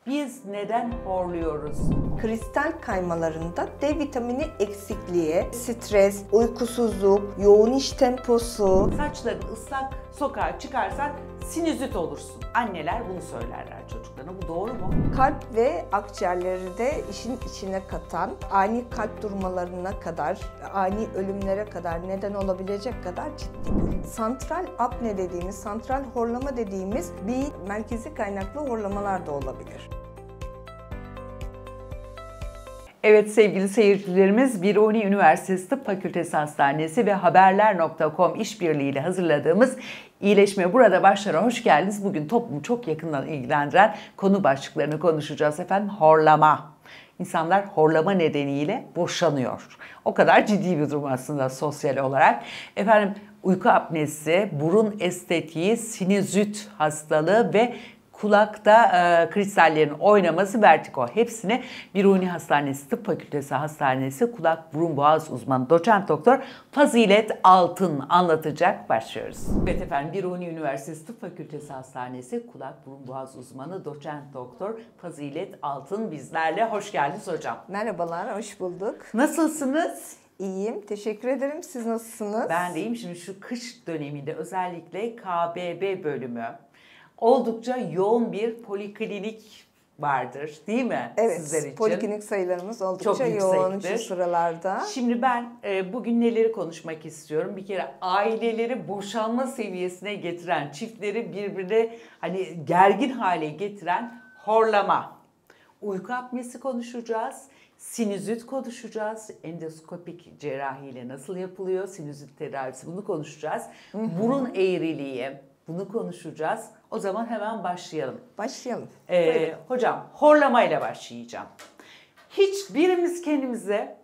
Biz neden horluyoruz? Kristal kaymalarında D vitamini eksikliği, stres, uykusuzluk, yoğun iş temposu. Saçların ıslak, sokağa çıkarsan sinüzit olursun. Anneler bunu söylerler çocuklarına. Bu doğru mu? Kalp ve akciğerleri de işin içine katan, ani kalp durmalarına kadar, ani ölümlere kadar neden olabilecek kadar ciddi bir. Santral apne dediğimiz, santral horlama dediğimiz bir merkezi kaynaklı horlamalar da olabilir. Evet sevgili seyircilerimiz, Biruni Üniversitesi Tıp Fakültesi Hastanesi ve Haberler.com işbirliğiyle hazırladığımız İyileşme Burada Başlar'a hoş geldiniz. Bugün toplumu çok yakından ilgilendiren konu başlıklarını konuşacağız efendim. Horlama. İnsanlar horlama nedeniyle boşanıyor. O kadar ciddi bir durum aslında sosyal olarak. Efendim uyku apnesi, burun estetiği, sinüzit hastalığı ve kulakta kristallerin oynaması, vertigo, hepsini Biruni Hastanesi Tıp Fakültesi Hastanesi kulak burun boğaz uzmanı doçent doktor Fazilet Altın anlatacak. Başlıyoruz. Evet efendim, Biruni Üniversitesi Tıp Fakültesi Hastanesi kulak burun boğaz uzmanı doçent doktor Fazilet Altın bizlerle. Hoş geldiniz hocam. Merhabalar, hoş bulduk. Nasılsınız? İyiyim, teşekkür ederim. Siz nasılsınız? Ben de iyiyim. Şimdi şu kış döneminde özellikle KBB bölümü oldukça yoğun bir poliklinik vardır, değil mi? Evet, sizler için? Poliklinik sayılarımız oldukça çok yoğun şu yüksektir. sıralarda. Şimdi ben bugün neleri konuşmak istiyorum? Bir kere aileleri boşanma seviyesine getiren, çiftleri birbirine hani gergin hale getiren horlama, uyku apnesi konuşacağız. Sinüzit konuşacağız. Endoskopik cerrahiyle nasıl yapılıyor? Sinüzit tedavisi, bunu konuşacağız. Burun eğriliği, bunu konuşacağız. O zaman hemen başlayalım. Başlayalım. Hocam, horlamayla başlayacağım. Hiçbirimiz kendimize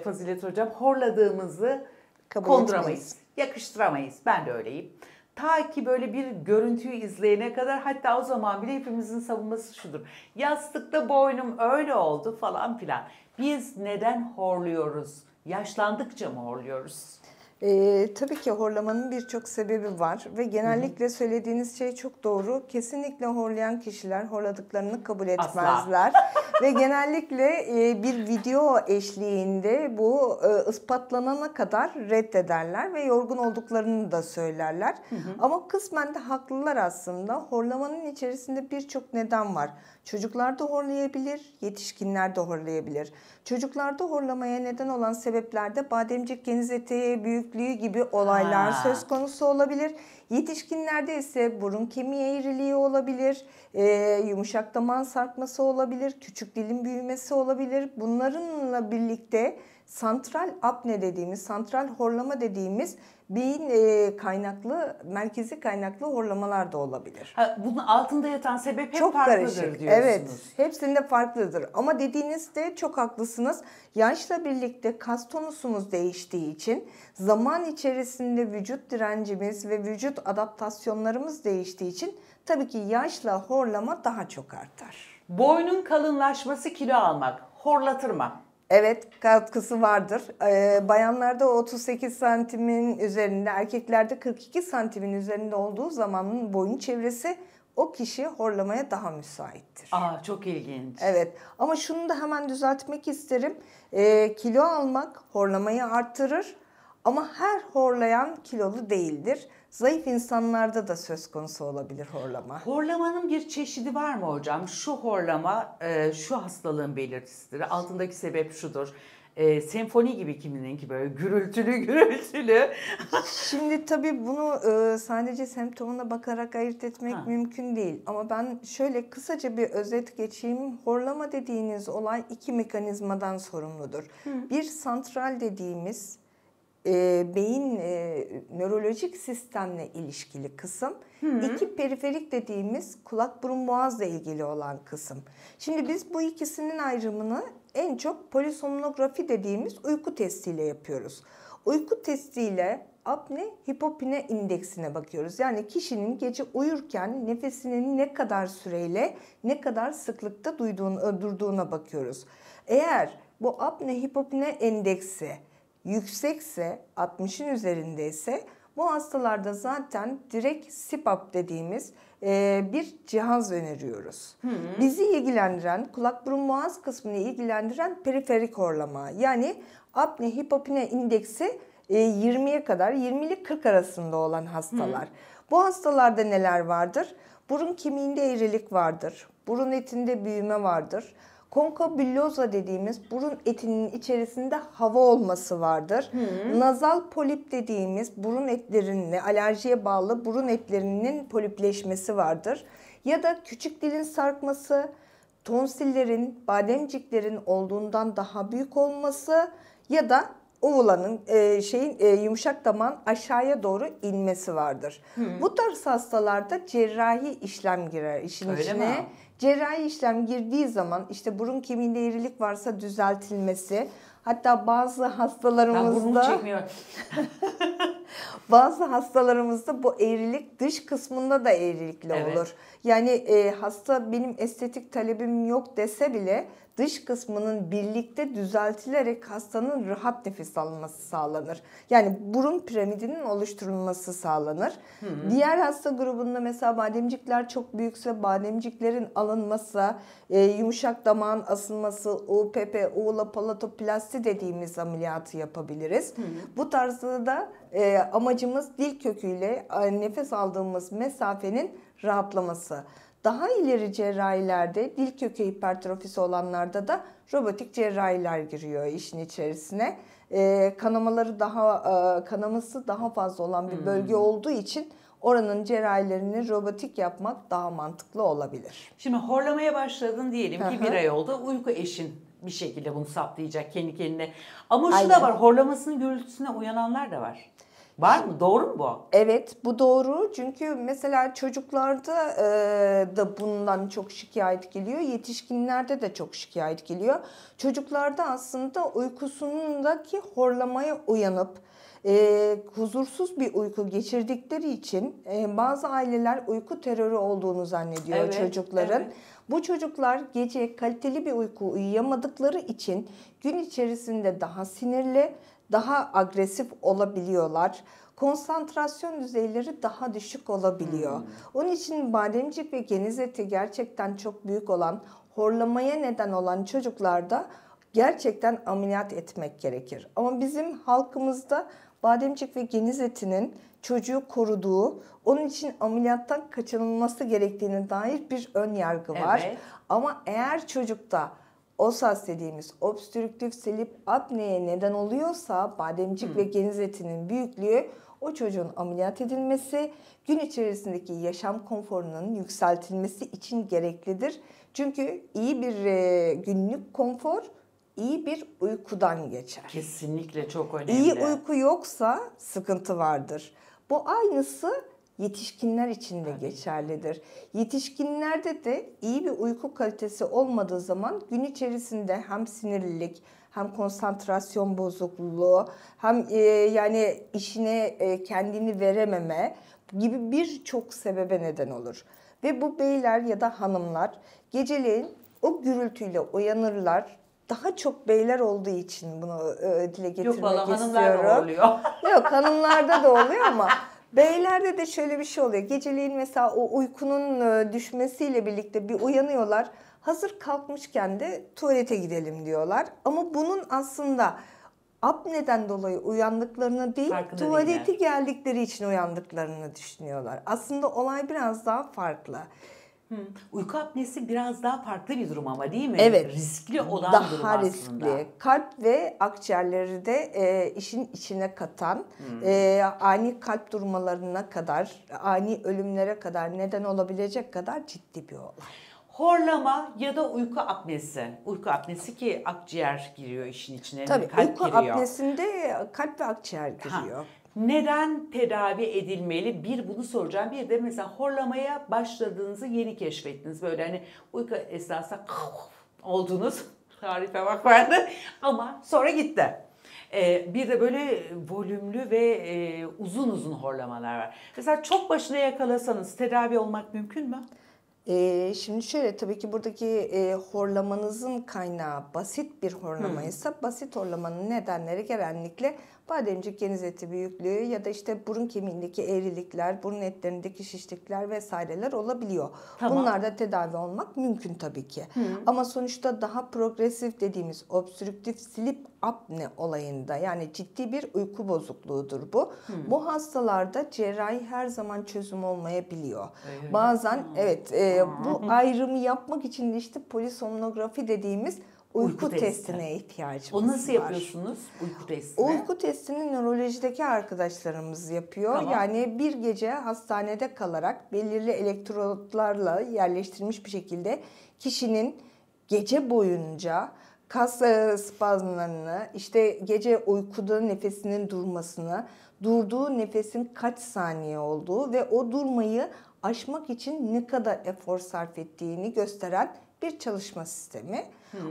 Fazilet Hocam horladığımızı konduramayız, yakıştıramayız. Ben de öyleyim. Ta ki böyle bir görüntüyü izleyene kadar, hatta o zaman bile hepimizin savunması şudur: yastıkta boynum öyle oldu falan filan. Biz neden horluyoruz? Yaşlandıkça mı horluyoruz? Tabii ki horlamanın birçok sebebi var ve genellikle söylediğiniz şey çok doğru. Kesinlikle horlayan kişiler horladıklarını kabul etmezler. Ve genellikle bir video eşliğinde bu ispatlanana kadar reddederler ve yorgun olduklarını da söylerler. Ama kısmen de haklılar aslında. Horlamanın içerisinde birçok neden var. Çocuklar da horlayabilir, yetişkinler de horlayabilir. Çocuklarda horlamaya neden olan sebeplerde bademcik, geniz eteği büyüklüğü gibi olaylar söz konusu olabilir. Yetişkinlerde ise burun kemiği eğriliği olabilir, yumuşak damağın sarkması olabilir, küçük dilin büyümesi olabilir. Bunlarınla birlikte santral apne dediğimiz, santral horlama dediğimiz beyin kaynaklı, merkezi kaynaklı horlamalar da olabilir. Bunun altında yatan sebep hep çok farklıdır karışık. diyorsunuz. Evet, hepsinde farklıdır. Ama dediğinizde çok haklısınız. Yaşla birlikte kas tonusumuz değiştiği için, zaman içerisinde vücut direncimiz ve vücut adaptasyonlarımız değiştiği için tabii ki yaşla horlama daha çok artar. Boynun kalınlaşması, kilo almak horlatır mı? Evet, katkısı vardır. Bayanlarda 38 santimin üzerinde, erkeklerde 42 santimin üzerinde olduğu zaman boyun çevresi o kişi horlamaya daha müsaittir. Çok ilginç. Evet, ama şunu da hemen düzeltmek isterim. Kilo almak horlamayı arttırır ama her horlayan kilolu değildir. Zayıf insanlarda da söz konusu olabilir horlama. Horlamanın bir çeşidi var mı hocam? Şu horlama şu hastalığın belirtisidir. Altındaki sebep şudur. Senfoni gibi kimininki böyle gürültülü. Şimdi tabii bunu sadece semptomuna bakarak ayırt etmek mümkün değil. Ama ben şöyle kısaca bir özet geçeyim. Horlama dediğiniz olay iki mekanizmadan sorumludur. Bir santral dediğimiz beyin nörolojik sistemle ilişkili kısım. İki periferik dediğimiz kulak burun boğazla ilgili olan kısım. Şimdi biz bu ikisinin ayrımını en çok polisomnografi dediğimiz uyku testiyle yapıyoruz. Uyku testiyle apne hipopne indeksine bakıyoruz. Yani kişinin gece uyurken nefesinin ne kadar süreyle, ne kadar sıklıkta durduğuna bakıyoruz. Eğer bu apne hipopne endeksi yüksekse, 60'ın üzerindeyse bu hastalarda zaten direkt CPAP dediğimiz bir cihaz öneriyoruz. Bizi ilgilendiren, kulak burun boğaz kısmını ilgilendiren periferik horlama. Yani apne hipopne indeksi 20'ye kadar 20 ile 40 arasında olan hastalar. Bu hastalarda neler vardır? Burun kemiğinde eğrilik vardır. Burun etinde büyüme vardır. Konkabilloza dediğimiz burun etinin içerisinde hava olması vardır. Nazal polip dediğimiz burun etlerinin alerjiye bağlı burun etlerinin polipleşmesi vardır. Ya da küçük dilin sarkması, tonsillerin, bademciklerin olduğundan daha büyük olması ya da ovulanın yumuşak damağın aşağıya doğru inmesi vardır. Bu tarz hastalarda cerrahi işlem girer işin Öyle içine. mi? Cerrahi işlem girdiği zaman işte burun kemiğinde eğrilik varsa düzeltilmesi, hatta bazı hastalarımızda bazı hastalarımızda bu eğrilik dış kısmında da eğrilikle olur. Yani hasta benim estetik talebim yok dese bile dış kısmının birlikte düzeltilerek hastanın rahat nefes alması sağlanır. Yani burun piramidinin oluşturulması sağlanır. Diğer hasta grubunda mesela bademcikler çok büyükse bademciklerin alınması, yumuşak damağın asılması, UPP, uvulopalatoplasti dediğimiz ameliyatı yapabiliriz. Bu tarzda da amacımız dil köküyle nefes aldığımız mesafenin rahatlaması. Daha ileri cerrahilerde dil kökü hipertrofisi olanlarda da robotik cerrahiler giriyor işin içerisine. Kanaması daha fazla olan bir bölge olduğu için oranın cerrahilerini robotik yapmak daha mantıklı olabilir. Şimdi horlamaya başladın diyelim ki bir ay oldu. Uyku eşin bir şekilde bunu saptayacak kendi kendine. Ama şu da var, horlamasının gürültüsüne uyananlar da var. Var mı? Doğru mu bu? Evet, bu doğru. Çünkü mesela çocuklarda da bundan çok şikayet geliyor. Yetişkinlerde de çok şikayet geliyor. Çocuklarda aslında uykusundaki horlamaya uyanıp huzursuz bir uyku geçirdikleri için bazı aileler uyku terörü olduğunu zannediyor çocukların. Evet. Bu çocuklar gece kaliteli bir uyku uyuyamadıkları için gün içerisinde daha sinirli, daha agresif olabiliyorlar. Konsantrasyon düzeyleri daha düşük olabiliyor. Onun için bademcik ve geniz eti gerçekten çok büyük olan, horlamaya neden olan çocuklarda gerçekten ameliyat etmek gerekir. Ama bizim halkımızda bademcik ve geniz etinin çocuğu koruduğu, onun için ameliyattan kaçınılması gerektiğine dair bir ön yargı var. Evet. Ama eğer çocukta OSAS dediğimiz obstrüktif selülit apneye neden oluyorsa bademcik ve geniz etinin büyüklüğü o çocuğun ameliyat edilmesi, gün içerisindeki yaşam konforunun yükseltilmesi için gereklidir. Çünkü iyi bir günlük konfor iyi bir uykudan geçer. Kesinlikle çok önemli. İyi uyku yoksa sıkıntı vardır. Bu aynısı yetişkinler için de geçerlidir. Yetişkinlerde de iyi bir uyku kalitesi olmadığı zaman gün içerisinde hem sinirlilik, hem konsantrasyon bozukluğu, hem yani işine kendini verememe gibi birçok sebebe neden olur. Ve bu beyler ya da hanımlar geceleyin o gürültüyle uyanırlar. Daha çok beyler olduğu için bunu dile getirmek istiyorum. Yok valla hanımlar da oluyor. Yok hanımlarda da oluyor ama beylerde de şöyle bir şey oluyor. Geceleyin mesela o uykunun düşmesiyle birlikte bir uyanıyorlar. Hazır kalkmışken de tuvalete gidelim diyorlar. Ama bunun aslında apneden dolayı uyandıklarını değil, tuvalete geldikleri için uyandıklarını düşünüyorlar. Aslında olay biraz daha farklı. Uyku apnesi biraz daha farklı bir durum ama değil mi? Evet. Riskli olan daha durum aslında. Riskli. Kalp ve akciğerleri de işin içine katan, ani kalp durmalarına kadar, ani ölümlere kadar neden olabilecek kadar ciddi bir olay. Horlama ya da uyku apnesi. Uyku apnesi ki akciğer giriyor işin içine. Tabii kalp uyku giriyor. apnesinde kalp ve akciğer giriyor. Neden tedavi edilmeli? Bir bunu soracağım. Bir de mesela horlamaya başladığınızı yeni keşfettiniz. Böyle hani uyku esnasında oldunuz. Tarife bak vardı. Ama sonra gitti. Bir de böyle volümlü ve uzun uzun horlamalar var. Mesela çok başına yakalasanız tedavi olmak mümkün mü? Şimdi şöyle, tabii ki buradaki horlamanızın kaynağı basit bir horlamaysa basit horlamanın nedenleri genellikle bademcik geniz eti büyüklüğü ya da işte burun kemiğindeki eğrilikler, burun etlerindeki şişlikler vesaireler olabiliyor. Tamam. Bunlarda tedavi olmak mümkün tabii ki. Ama sonuçta daha progresif dediğimiz obstrüktif sleep apne olayında, yani ciddi bir uyku bozukluğudur bu. Bu hastalarda cerrahi her zaman çözüm olmayabiliyor. Bazen bu ayrımı yapmak için de işte polisomnografi dediğimiz uyku testine ihtiyacımız var. O nasıl yapıyorsunuz uyku testini? Uyku testini nörolojideki arkadaşlarımız yapıyor. Tamam. Yani bir gece hastanede kalarak belirli elektrotlarla yerleştirilmiş bir şekilde kişinin gece boyunca kas spazmlarını, işte gece uykuda nefesinin durmasını, durduğu nefesin kaç saniye olduğu ve o durmayı aşmak için ne kadar efor sarf ettiğini gösteren bir çalışma sistemi.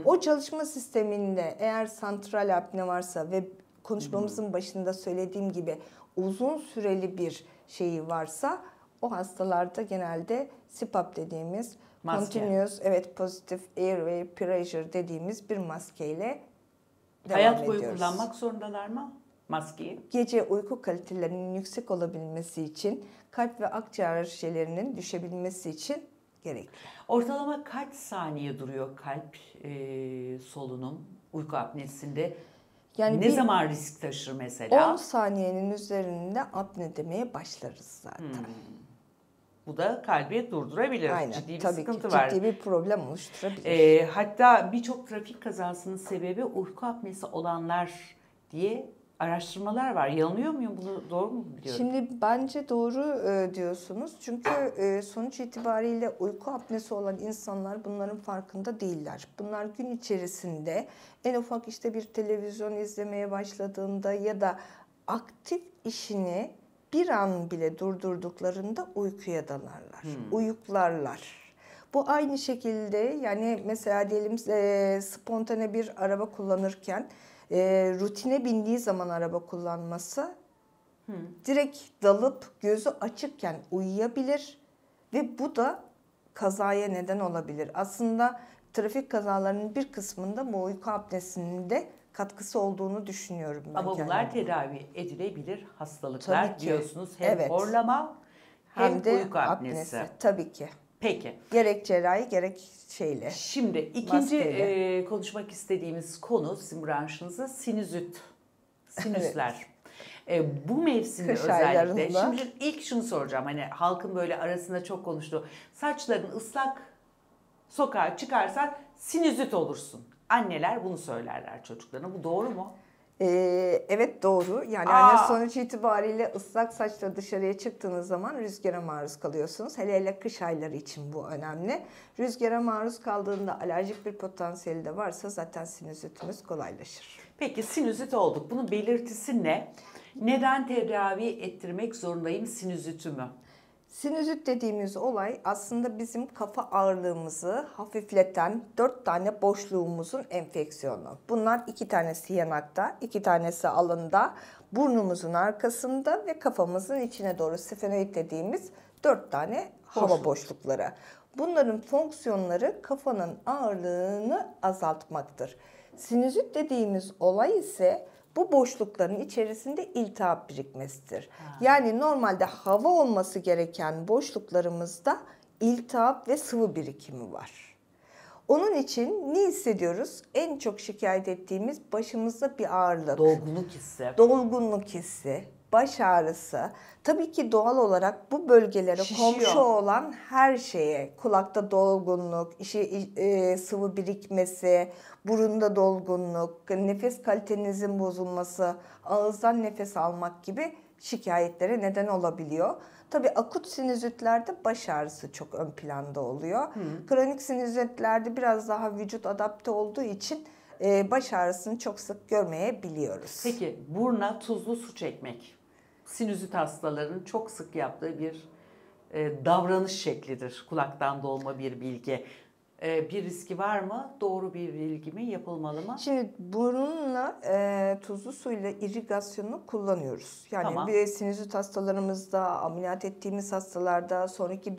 O çalışma sisteminde eğer santral apne varsa ve konuşmamızın başında söylediğim gibi uzun süreli bir şeyi varsa o hastalarda genelde CPAP dediğimiz continuous positive airway pressure dediğimiz bir maskeyle devam Hayat boyu ediyoruz. kullanmak zorundalar mı maskeyi? Gece uyku kalitelerinin yüksek olabilmesi için, kalp ve akciğer şişelerinin düşebilmesi için gerekli. Ortalama kaç saniye duruyor kalp solunum uyku apnesinde? Yani ne zaman risk taşır mesela? 10 saniyenin üzerinde apne demeye başlarız zaten. Bu da kalbi durdurabilir. Aynen, Ciddi bir tabii sıkıntı ki, var. ciddi bir problem oluşturabilir. Hatta birçok trafik kazasının sebebi uyku apnesi olanlar diye araştırmalar var. Yanılıyor muyum? Bunu doğru mu biliyorum? Şimdi bence doğru diyorsunuz. Çünkü sonuç itibariyle uyku apnesi olan insanlar bunların farkında değiller. Bunlar gün içerisinde en ufak işte bir televizyon izlemeye başladığında ya da aktif işini bir an bile durdurduklarında uykuya dalarlar, uyuklarlar. Bu aynı şekilde, yani mesela diyelim spontane bir araba kullanırken rutine bindiği zaman araba kullanması direkt dalıp gözü açıkken uyuyabilir ve bu da kazaya neden olabilir. Aslında trafik kazalarının bir kısmında bu uyku apnesinin de katkısı olduğunu düşünüyorum ben. Ama bunlar tedavi edilebilir hastalıklar Tabii ki. diyorsunuz. Hem horlama hem de uyku apnesi. Tabii ki. Peki. Gerek cerrahi gerek şeyle. Şimdi ikinci konuşmak istediğimiz konu sizin branşınızda sinüzit. Sinüsler. Bu mevsimde Kış özellikle. aylarında. Şimdi ilk şunu soracağım. Hani halkın böyle arasında çok konuştuğu. Saçların ıslak, sokağa çıkarsan sinüzit olursun. Anneler bunu söylerler çocuklarına. Bu doğru mu? Evet, doğru. Yani hani sonuç itibariyle ıslak saçla dışarıya çıktığınız zaman rüzgara maruz kalıyorsunuz. Hele hele kış ayları için bu önemli. Rüzgara maruz kaldığında alerjik bir potansiyeli de varsa zaten sinüzitimiz kolaylaşır. Peki sinüzit olduk. Bunun belirtisi ne? Neden tedavi ettirmek zorundayım sinüzitümü? Sinüzit dediğimiz olay aslında bizim kafa ağırlığımızı hafifleten 4 tane boşluğumuzun enfeksiyonu. Bunlar 2 tanesi yanakta, 2 tanesi alında, burnumuzun arkasında ve kafamızın içine doğru sfenoid dediğimiz 4 tane hava boşlukları. Bunların fonksiyonları kafanın ağırlığını azaltmaktır. Sinüzit dediğimiz olay ise bu boşlukların içerisinde iltihap birikmesidir. Yani normalde hava olması gereken boşluklarımızda iltihap ve sıvı birikimi var. Onun için ne hissediyoruz? En çok şikayet ettiğimiz başımızda bir ağırlık. Dolgunluk hissi. Dolgunluk hissi, baş ağrısı. Tabii ki doğal olarak bu bölgelere komşu olan her şeye, kulakta dolgunluk, sıvı birikmesi, burunda dolgunluk, nefes kalitenizin bozulması, ağızdan nefes almak gibi şikayetlere neden olabiliyor. Tabii akut sinüzitlerde baş ağrısı çok ön planda oluyor. Kronik sinüzitlerde biraz daha vücut adapte olduğu için baş ağrısını çok sık görmeyebiliyoruz. Peki buruna tuzlu su çekmek sinüzit hastalarının çok sık yaptığı bir davranış şeklidir. Kulaktan dolma bir bilgi. Bir riski var mı? Doğru bir bilgi mi? Yapılmalı mı? Şimdi burunla tuzlu suyla irigasyonu kullanıyoruz. Yani Tamam. bir sinüzit hastalarımızda, ameliyat ettiğimiz hastalarda, sonraki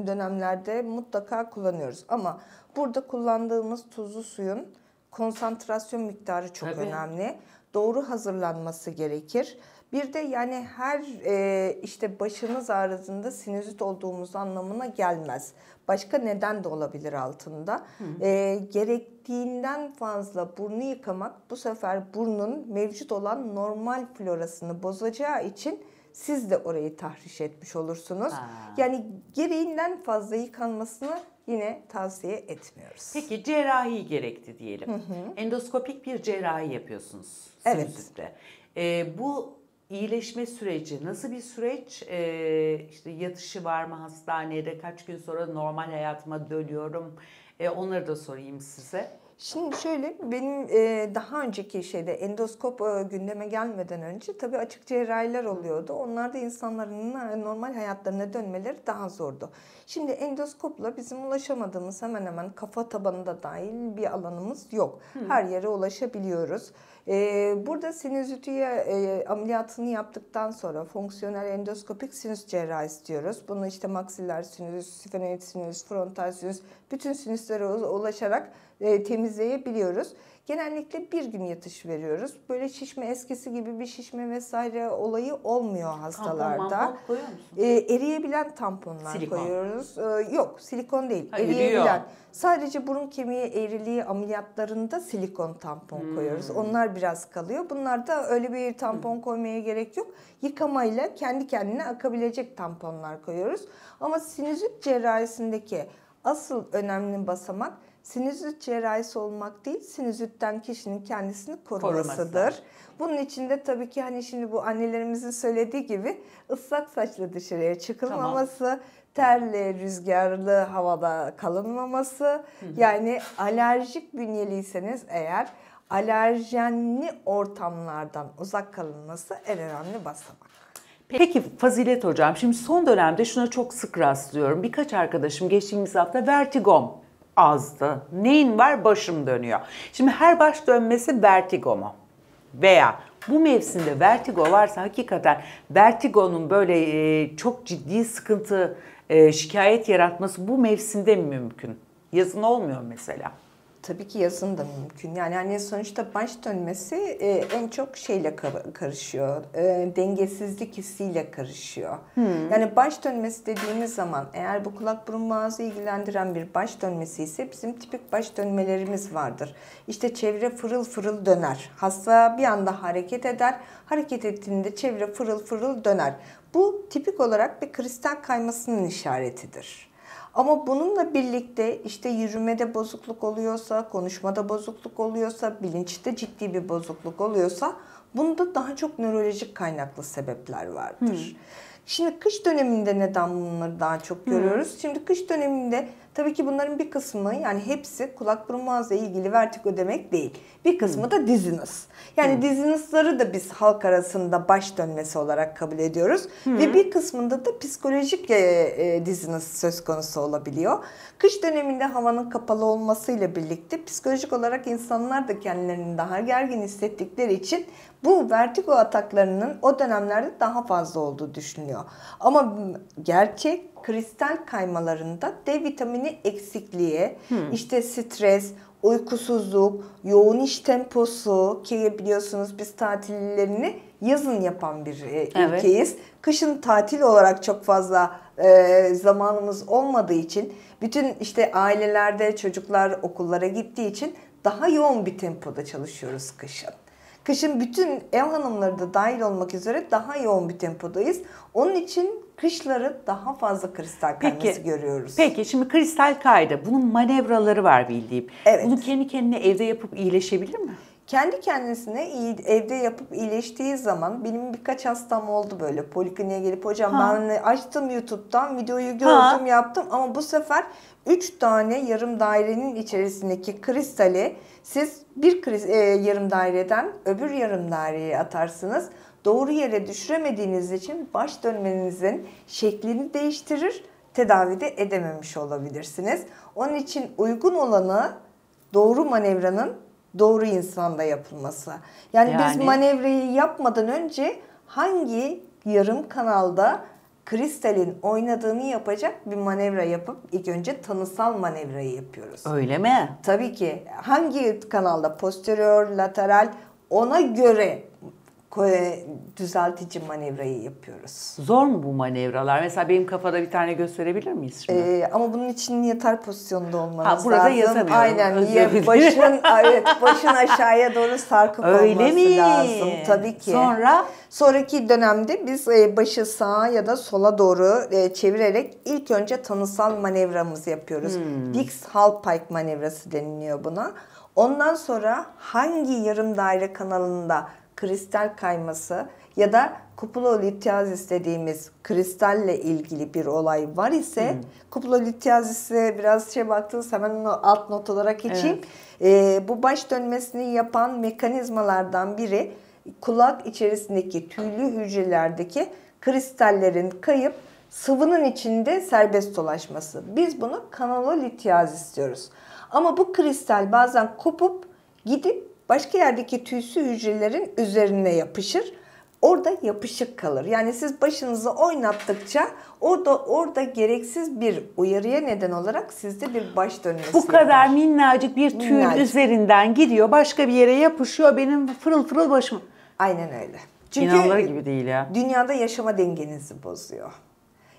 dönemlerde mutlaka kullanıyoruz. Ama burada kullandığımız tuzlu suyun konsantrasyon miktarı çok önemli. Doğru hazırlanması gerekir. Bir de yani her işte başınız ağrıdığında sinüzit olduğumuz anlamına gelmez. Başka neden de olabilir altında. Gerektiğinden fazla burnu yıkamak bu sefer burnun mevcut olan normal florasını bozacağı için siz de orayı tahriş etmiş olursunuz. Yani gereğinden fazla yıkanmasını yine tavsiye etmiyoruz. Peki cerrahi gerekti diyelim. Endoskopik bir cerrahi yapıyorsunuz sinüzitte. Bu iyileşme süreci nasıl bir süreç? İşte yatışı var mı hastanede? Kaç gün sonra normal hayatıma dönüyorum? Onları da sorayım size. Şimdi şöyle benim daha önceki endoskop gündeme gelmeden önce tabii açık cerrahiler oluyordu. Onlarda insanların normal hayatlarına dönmeleri daha zordu. Şimdi endoskopla bizim ulaşamadığımız hemen hemen kafa tabanında dahil bir alanımız yok. Her yere ulaşabiliyoruz. Burada sinüzitiye ameliyatını yaptıktan sonra fonksiyonel endoskopik sinüs cerrahisi diyoruz. Bunu işte maksiller sinüs, sfenoid sinüs, frontal sinüs, bütün sinüslere ulaşarak temizleyebiliyoruz. Genellikle bir gün yatış veriyoruz. Böyle şişme eskisi gibi bir şişme vesaire olayı olmuyor hastalarda. Tampon koyuyor musun? Eriyebilen tamponlar koyuyoruz. Yok, silikon değil. Eriyebilen. Sadece burun kemiği eğriliği ameliyatlarında silikon tampon koyuyoruz. Onlar biraz kalıyor. Bunlarda öyle bir tampon koymaya gerek yok. Yıkamayla kendi kendine akabilecek tamponlar koyuyoruz. Ama sinüzit cerrahisindeki asıl önemli basamak sinüzit cerrahisi olmak değil, sinüzitten kişinin kendisini korumasıdır. Bunun için de tabii ki hani şimdi bu annelerimizin söylediği gibi ıslak saçla dışarıya çıkılmaması, terli, rüzgarlı havada kalınmaması, yani alerjik bünyeliyseniz eğer alerjenli ortamlardan uzak kalınması en önemli basamak. Peki Fazilet Hocam, şimdi son dönemde şuna çok sık rastlıyorum. Birkaç arkadaşım geçtiğimiz hafta vertigom azdı. Neyin var? Başım dönüyor. Şimdi her baş dönmesi vertigo mu? Veya bu mevsimde vertigo varsa hakikaten vertigonun böyle çok ciddi sıkıntı, şikayet yaratması bu mevsimde mi mümkün? Yazın olmuyor mesela. Tabii ki yazın da mümkün. Yani hani sonuçta baş dönmesi en çok şeyle karışıyor. Dengesizlik hissiyle karışıyor. Yani baş dönmesi dediğimiz zaman eğer bu kulak burun boğazı ilgilendiren bir baş dönmesi ise bizim tipik baş dönmelerimiz vardır. İşte çevre fırıl fırıl döner. Hasta bir anda hareket eder. Hareket ettiğinde çevre fırıl fırıl döner. Bu tipik olarak bir kristal kaymasının işaretidir. Ama bununla birlikte işte yürümede bozukluk oluyorsa, konuşmada bozukluk oluyorsa, bilinçte ciddi bir bozukluk oluyorsa bunda daha çok nörolojik kaynaklı sebepler vardır. Şimdi kış döneminde neden bunları daha çok görüyoruz? Şimdi kış döneminde tabii ki bunların bir kısmı, yani hepsi kulak burun boğazla ilgili vertigo demek değil. Bir kısmı da dizziness. Yani dizziness'ları da biz halk arasında baş dönmesi olarak kabul ediyoruz. Ve bir kısmında da psikolojik dizziness söz konusu olabiliyor. Kış döneminde havanın kapalı olmasıyla birlikte psikolojik olarak insanlar da kendilerini daha gergin hissettikleri için bu vertigo ataklarının o dönemlerde daha fazla olduğu düşünülüyor. Ama gerçek kristal kaymalarında D vitamini eksikliği, işte stres, uykusuzluk, yoğun iş temposu, ki biliyorsunuz biz tatillerini yazın yapan bir ülkeyiz. Kışın tatil olarak çok fazla zamanımız olmadığı için, bütün işte ailelerde çocuklar okullara gittiği için daha yoğun bir tempoda çalışıyoruz kışın. Kışın bütün ev hanımları da dahil olmak üzere daha yoğun bir tempodayız. Onun için kışları daha fazla kristal kayması görüyoruz. Peki şimdi kristal kaydı. Bunun manevraları var bildiğim. Evet. Bunu kendi kendine evde yapıp iyileşebilir mi? Kendi kendisine evde yapıp iyileştiği zaman, benim birkaç hastam oldu böyle polikliniğe gelip hocam ben açtım YouTube'dan videoyu gördüm yaptım ama bu sefer 3 tane yarım dairenin içerisindeki kristali siz bir yarım daireden öbür yarım daireye atarsınız. Doğru yere düşüremediğiniz için baş dönmenizin şeklini değiştirir, tedavide edememiş olabilirsiniz. Onun için uygun olanı doğru manevranın doğru insanda yapılması. Yani biz manevrayı yapmadan önce hangi yarım kanalda kristalin oynadığını yapacak bir manevra yapıp ilk önce tanısal manevrayı yapıyoruz. Öyle mi? Tabii ki. Hangi kanalda posterior, lateral, ona göre düzeltici manevrayı yapıyoruz. Zor mu bu manevralar? Mesela benim kafada bir tane gösterebilir miyiz şimdi? Ama bunun için yatar pozisyonda olmanız burada lazım. yatamıyorum. Aynen. Başın aşağıya doğru sarkıp olması lazım. Tabii ki. Sonraki dönemde biz başı sağa ya da sola doğru çevirerek ilk önce tanısal manevramızı yapıyoruz. Dix-Hallpike manevrası deniliyor buna. Ondan sonra hangi yarım daire kanalında kristal kayması ya da kupulolithiasis dediğimiz kristalle ilgili bir olay var ise kupulolithiasis'e biraz baktınız, hemen onu alt not olarak geçeyim. Bu baş dönmesini yapan mekanizmalardan biri kulak içerisindeki tüylü hücrelerdeki kristallerin kayıp sıvının içinde serbest dolaşması. Biz bunu kanalolithiasis diyoruz. Ama bu kristal bazen kopup gidip başka yerdeki tüysü hücrelerin üzerine yapışır. Orada yapışık kalır. Yani siz başınızı oynattıkça orada gereksiz bir uyarıya neden olarak sizde bir baş dönmesi Bu kadar minnacık bir tüyün üzerinden gidiyor, başka bir yere yapışıyor, benim fırıl fırıl başım. Aynen öyle. Çünkü İnanılır gibi değil ya. Dünyada yaşama dengenizi bozuyor.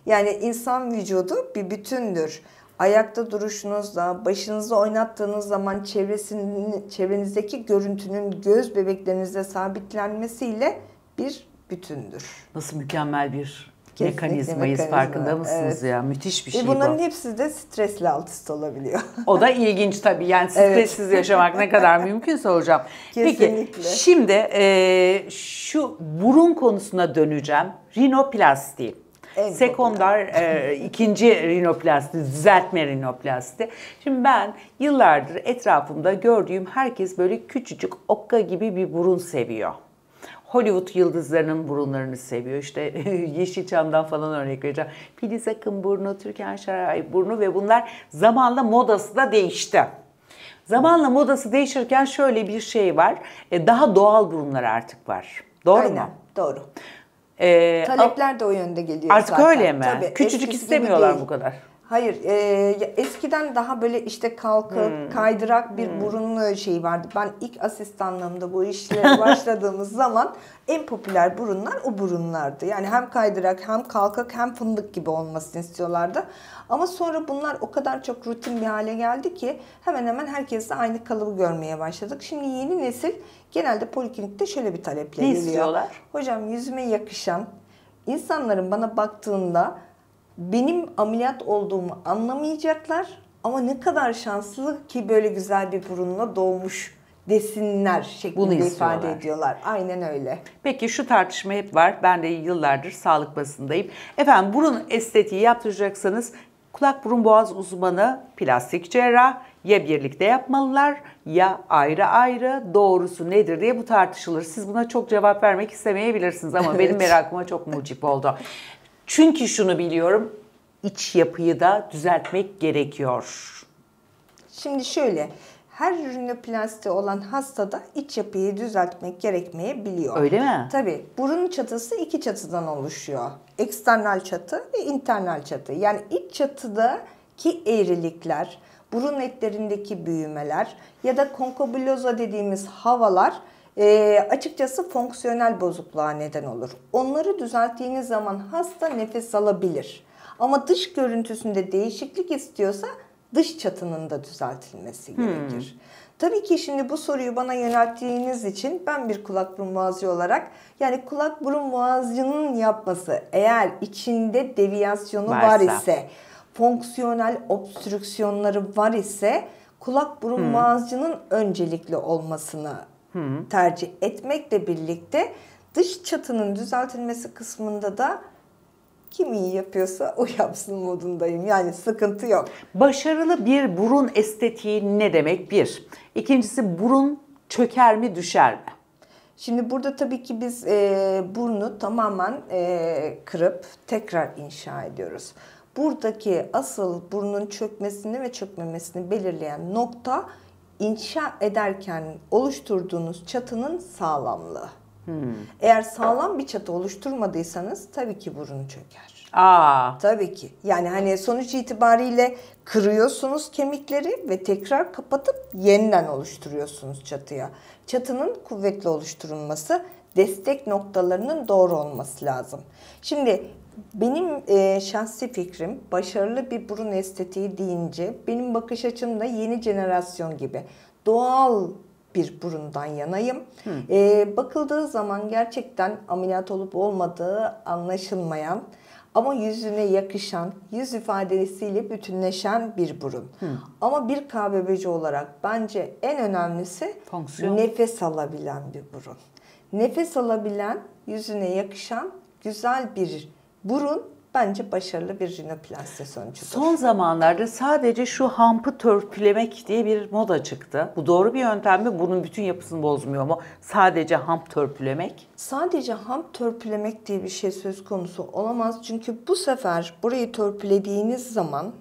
Yani insan vücudu bir bütündür. Ayakta duruşunuzla, başınızı oynattığınız zaman çevrenizdeki görüntünün göz bebeklerinizde sabitlenmesiyle bir bütündür. Nasıl mükemmel bir mekanizmayız, farkında mısınız ya? Müthiş bir şey bu. Bunların hepsi de stresle alt üst olabiliyor. O da ilginç tabii. Yani stressiz yaşamak ne kadar mümkünse hocam. Kesinlikle. Peki şimdi şu burun konusuna döneceğim. Rinoplasti. Sekonder ikinci rinoplasti, düzeltme rinoplasti. Şimdi ben yıllardır etrafımda gördüğüm herkes böyle küçücük okka gibi bir burun seviyor. Hollywood yıldızlarının burunlarını seviyor. İşte Yeşilçam'dan falan örnek vereceğim. Filiz Akın burnu, Türkan Şoray burnu ve bunlar zamanla modası da değişti. Zamanla modası değişirken şöyle bir şey var. Daha doğal burunlar artık var. Doğru mu? Doğru. Talepler de o yönde geliyor artık zaten. Öyle mi? Tabii, küçücük istemiyorlar bu kadar. Hayır, eskiden daha böyle işte kalkık, kaydırak bir burun şeyi vardı. Ben ilk asistanlığımda bu işlere başladığımız zaman en popüler burunlar o burunlardı. Yani hem kaydırak, hem kalkık, hem fındık gibi olmasını istiyorlardı. Ama sonra bunlar o kadar çok rutin bir hale geldi ki hemen hemen herkes de aynı kalıbı görmeye başladık. Şimdi yeni nesil genelde poliklinikte şöyle bir taleple geliyor. Ne istiyorlar? Hocam yüzüme yakışan, insanların bana baktığında benim ameliyat olduğumu anlamayacaklar ama ne kadar şanslı ki böyle güzel bir burunla doğmuş desinler şeklinde ifade ediyorlar. Aynen öyle. Peki şu tartışma hep var. Ben de yıllardır sağlık basındayım. Efendim burun estetiği yaptıracaksanız kulak burun boğaz uzmanı, plastik cerrah ya birlikte yapmalılar ya ayrı ayrı, doğrusu nedir diye bu tartışılır. Siz buna çok cevap vermek istemeyebilirsiniz ama benim merakıma çok mucip oldu. Çünkü şunu biliyorum, iç yapıyı da düzeltmek gerekiyor. Şimdi şöyle, her rinoplasti olan hastada iç yapıyı düzeltmek gerekmeyebiliyor. Öyle mi? Tabii. Burun çatısı iki çatıdan oluşuyor. Eksternal çatı ve internal çatı. Yani iç çatıdaki eğrilikler, burun etlerindeki büyümeler ya da konkabuloza dediğimiz havalar açıkçası fonksiyonel bozukluğa neden olur. Onları düzelttiğiniz zaman hasta nefes alabilir. Ama dış görüntüsünde değişiklik istiyorsa dış çatının da düzeltilmesi gerekir. Tabii ki şimdi bu soruyu bana yönelttiğiniz için ben bir kulak burun boğazcı olarak, yani kulak burun boğazcının yapması eğer içinde deviyasyonu var ise, fonksiyonel obstrüksiyonları var ise kulak burun boğazcının öncelikli olmasını tercih etmekle birlikte dış çatının düzeltilmesi kısmında da kim iyi yapıyorsa o yapsın modundayım. Yani sıkıntı yok. Başarılı bir burun estetiği ne demek? Bir. İkincisi burun çöker mi düşer mi? Şimdi burada tabii ki biz burnu tamamen kırıp tekrar inşa ediyoruz. buradaki asıl burnun çökmesini ve çökmemesini belirleyen nokta inşa ederken oluşturduğunuz çatının sağlamlığı. Eğer sağlam bir çatı oluşturmadıysanız tabii ki burun çöker. Tabii ki. Yani hani sonuç itibariyle kırıyorsunuz kemikleri ve tekrar kapatıp yeniden oluşturuyorsunuz çatıya. Çatının kuvvetli oluşturulması, destek noktalarının doğru olması lazım. Şimdi benim şahsi fikrim, başarılı bir burun estetiği deyince benim bakış açım da yeni jenerasyon gibi doğal bir burundan yanayım. Bakıldığı zaman gerçekten ameliyat olup olmadığı anlaşılmayan ama yüzüne yakışan, yüz ifadesiyle bütünleşen bir burun. Ama bir KBB'ci olarak bence en önemlisi nefes alabilen bir burun. Nefes alabilen, yüzüne yakışan güzel bir burun bence başarılı bir rinoplasti sonucudur. Son zamanlarda sadece şu hampı törpülemek diye bir moda çıktı. Bu doğru bir yöntem mi? Bunun bütün yapısını bozmuyor mu? Sadece hamp törpülemek. Sadece hamp törpülemek diye bir şey söz konusu olamaz. Çünkü bu sefer burayı törpülediğiniz zaman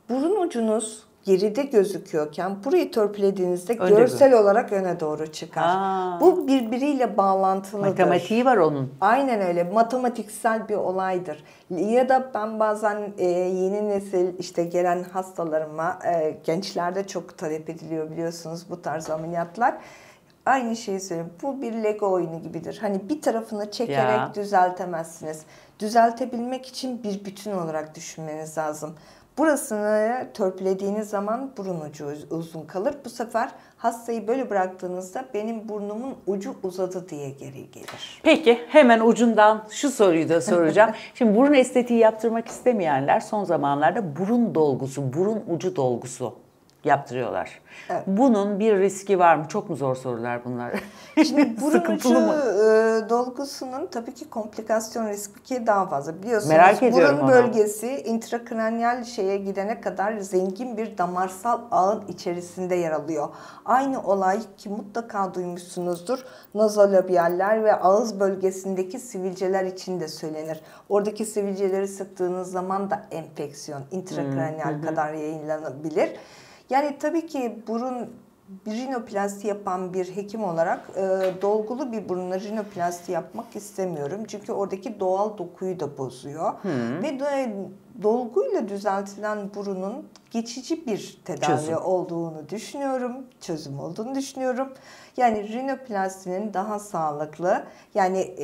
burun ucunuz geride gözüküyorken burayı törpülediğinizde görsel olarak öne doğru çıkar. Bu birbiriyle bağlantılıdır. Matematiği var onun. Aynen öyle. Matematiksel bir olaydır. Ya da ben bazen yeni nesil işte gelen hastalarıma, gençlerde çok talep ediliyor biliyorsunuz bu tarz ameliyatlar. Aynı şeyi söylüyorum. Bu bir Lego oyunu gibidir. Hani bir tarafını çekerek düzeltemezsiniz. Düzeltebilmek için bir bütün olarak düşünmeniz lazım. Burasını törpülediğiniz zaman burun ucu uzun kalır. Bu sefer hastayı böyle bıraktığınızda benim burnumun ucu uzadı diye geri gelir. Peki hemen ucundan şu soruyu da soracağım. Şimdi burun estetiği yaptırmak istemeyenler son zamanlarda burun dolgusu, burun ucu dolgusu yaptırıyorlar. Evet. Bunun bir riski var mı? Çok mu zor sorular bunlar? Şimdi burun ucu dolgusunun tabii ki komplikasyon riski daha fazla. Biliyorsunuz merak ediyorum burun bölgesi intrakraniyal şeye gidene kadar zengin bir damarsal ağın içerisinde yer alıyor. Aynı olay ki mutlaka duymuşsunuzdur. Nazolabiyaller ve ağız bölgesindeki sivilceler için de söylenir. Oradaki sivilceleri sıktığınız zaman da enfeksiyon intrakraniyal kadar yayınlanabilir. Yani tabii ki burun rinoplasti yapan bir hekim olarak dolgulu bir burunla rinoplasti yapmak istemiyorum. Çünkü oradaki doğal dokuyu da bozuyor. Ve dolguyla düzeltilen burunun geçici bir tedavi olduğunu düşünüyorum. Çözüm olduğunu düşünüyorum. Yani rinoplastinin daha sağlıklı, yani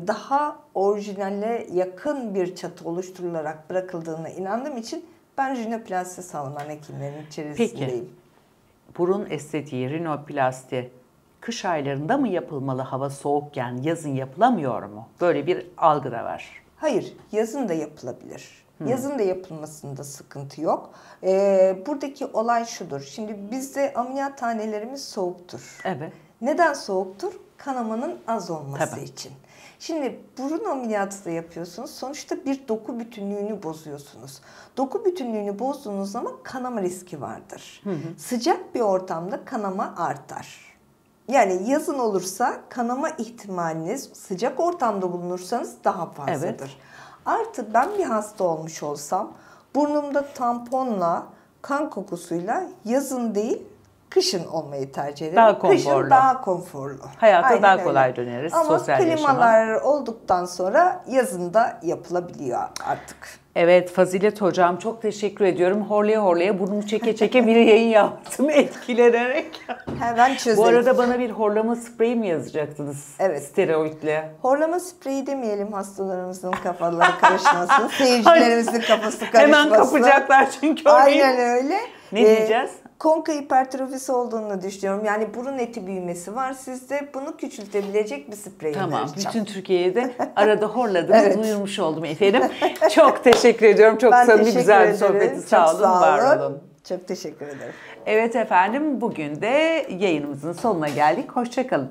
daha orijinale yakın bir çatı oluşturularak bırakıldığına inandığım için ben rinoplasti savunan hekimlerin içerisindeyim. Peki, burun estetiği, rinoplasti kış aylarında mı yapılmalı hava soğukken, yazın yapılamıyor mu? Böyle bir algı da var. Hayır, yazın da yapılabilir. Yazın da yapılmasında sıkıntı yok. Buradaki olay şudur. Şimdi bizde ameliyathanelerimiz soğuktur. Evet. Neden soğuktur? Kanamanın az olması için. Şimdi burun ameliyatı da yapıyorsunuz. Sonuçta bir doku bütünlüğünü bozuyorsunuz. Doku bütünlüğünü bozduğunuz zaman kanama riski vardır. Sıcak bir ortamda kanama artar. Yani yazın olursa kanama ihtimaliniz sıcak ortamda bulunursanız daha fazladır. Evet. Artı ben bir hasta olmuş olsam burnumda tamponla, kan kokusuyla yazın değil kışın olmayı tercih ederim. Daha konforlu. Kışın daha konforlu. Hayata aynen daha kolay döneriz. Ama klimalar olduktan sonra yazın da yapılabiliyor artık. Evet Fazilet Hocam çok teşekkür ediyorum. Horlaya horlaya burnumu çeke çeke bir yayın yaptım etkilenerek. Hemen çözelim. Bu arada bana bir horlama spreyi mi yazacaktınız? Evet. Steroidle. Horlama spreyi demeyelim hastalarımızın kafaları karışmasın. Seyircilerimizin kafası karışmasın. Hemen kapacaklar çünkü orayı. Aynen öyle. Ne diyeceğiz? Konka hipertrofisi olduğunu düşünüyorum. Yani burun eti büyümesi var sizde. Bunu küçültebilecek bir sprey Tamam. Bütün Türkiye'ye de arada horladığımı duyurmuş oldum efendim. Çok teşekkür ediyorum. Çok samimi güzel bir sohbeti. Sağ olun, var olun. Çok teşekkür ederim. Evet efendim bugün de yayınımızın sonuna geldik. Hoşça kalın.